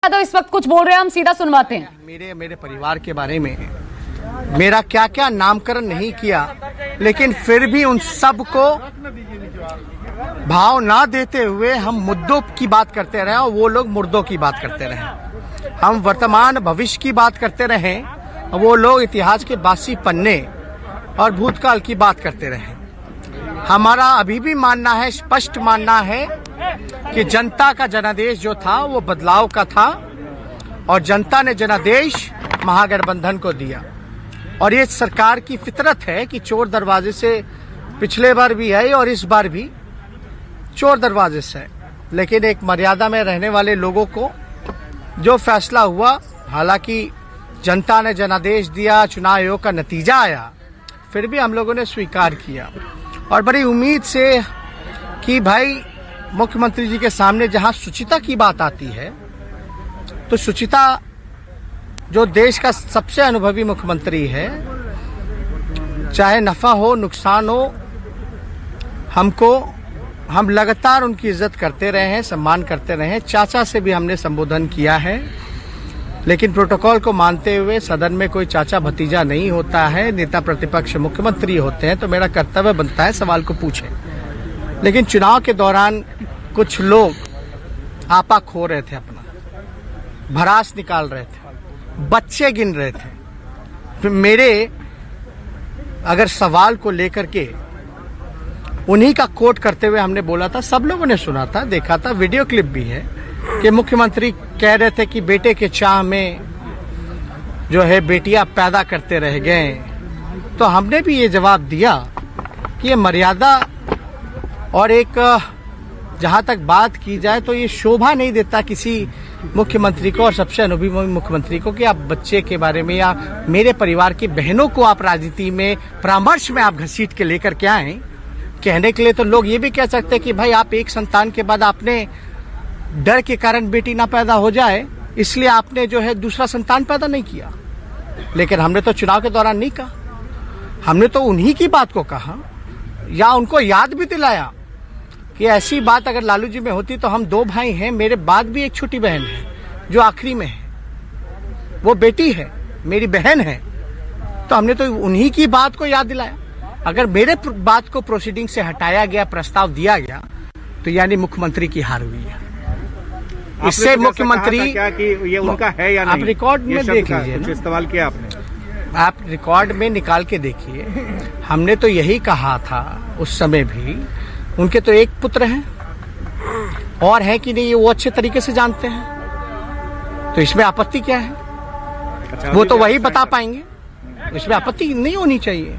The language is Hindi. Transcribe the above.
तो इस वक्त कुछ बोल रहे हैं, हम सीधा सुनवाते हैं। मेरे परिवार के बारे में मेरा क्या क्या नामकरण नहीं किया, लेकिन फिर भी उन सब को भाव ना देते हुए हम मुद्दों की बात करते रहे और वो लोग मुर्दों की बात करते रहे। हम वर्तमान भविष्य की बात करते रहे, वो लोग इतिहास के बासी पन्ने और भूतकाल की बात करते रहे। हमारा अभी भी मानना है, स्पष्ट मानना है कि जनता का जनादेश जो था वो बदलाव का था और जनता ने जनादेश महागठबंधन को दिया। और ये सरकार की फितरत है कि चोर दरवाजे से पिछले बार भी आई और इस बार भी चोर दरवाजे से, लेकिन एक मर्यादा में रहने वाले लोगों को जो फैसला हुआ, हालांकि जनता ने जनादेश दिया, चुनाव आयोग का नतीजा आया, फिर भी हम लोगों ने स्वीकार किया और बड़ी उम्मीद से कि भाई मुख्यमंत्री जी के सामने जहां शुचिता की बात आती है तो शुचिता जो देश का सबसे अनुभवी मुख्यमंत्री है, चाहे नफा हो नुकसान हो, हम लगातार उनकी इज्जत करते रहे हैं, सम्मान करते रहे हैं। चाचा से भी हमने संबोधन किया है, लेकिन प्रोटोकॉल को मानते हुए सदन में कोई चाचा भतीजा नहीं होता है, नेता प्रतिपक्ष मुख्यमंत्री होते हैं, तो मेरा कर्तव्य बनता है सवाल को पूछें। लेकिन चुनाव के दौरान कुछ लोग आपा खो रहे थे, अपना भरास निकाल रहे थे, बच्चे गिन रहे थे। फिर मेरे अगर सवाल को लेकर के उन्हीं का कोट करते हुए हमने बोला था, सब लोगों ने सुना था, देखा था, वीडियो क्लिप भी है कि मुख्यमंत्री कह रहे थे कि बेटे के चाह में जो है बेटियां पैदा करते रह गए। तो हमने भी ये जवाब दिया कि ये मर्यादा और एक जहां तक बात की जाए तो ये शोभा नहीं देता किसी मुख्यमंत्री को और सबसे अनुभवी मुख्यमंत्री को कि आप बच्चे के बारे में या मेरे परिवार की बहनों को आप राजनीति में परामर्श में आप घसीट के लेकर के आए। कहने के लिए तो लोग ये भी कह सकते हैं कि भाई आप एक संतान के बाद आपने डर के कारण बेटी ना पैदा हो जाए इसलिए आपने जो है दूसरा संतान पैदा नहीं किया। लेकिन हमने तो चुनाव के दौरान नहीं कहा, हमने तो उन्हीं की बात को कहा या उनको याद भी दिलाया कि ऐसी बात अगर लालू जी में होती तो हम दो भाई हैं, मेरे बाद भी एक छोटी बहन है जो आखिरी में है, वो बेटी है, मेरी बहन है। तो हमने तो उन्हीं की बात को याद दिलाया। अगर मेरे बात को प्रोसीडिंग से हटाया गया, प्रस्ताव दिया गया, तो यानी मुख्यमंत्री की हार हुई है। इससे मुख्यमंत्री क्या कि ये उनका है या नहीं, आप रिकॉर्ड में देख लीजिए, इस्तेमाल किया आपने, आप रिकॉर्ड में निकाल के देखिए। हमने तो यही कहा था उस समय भी, उनके तो एक पुत्र हैं और है कि नहीं ये वो अच्छे तरीके से जानते हैं, तो इसमें आपत्ति क्या है? वो तो वही बता पाएंगे, इसमें आपत्ति नहीं होनी चाहिए।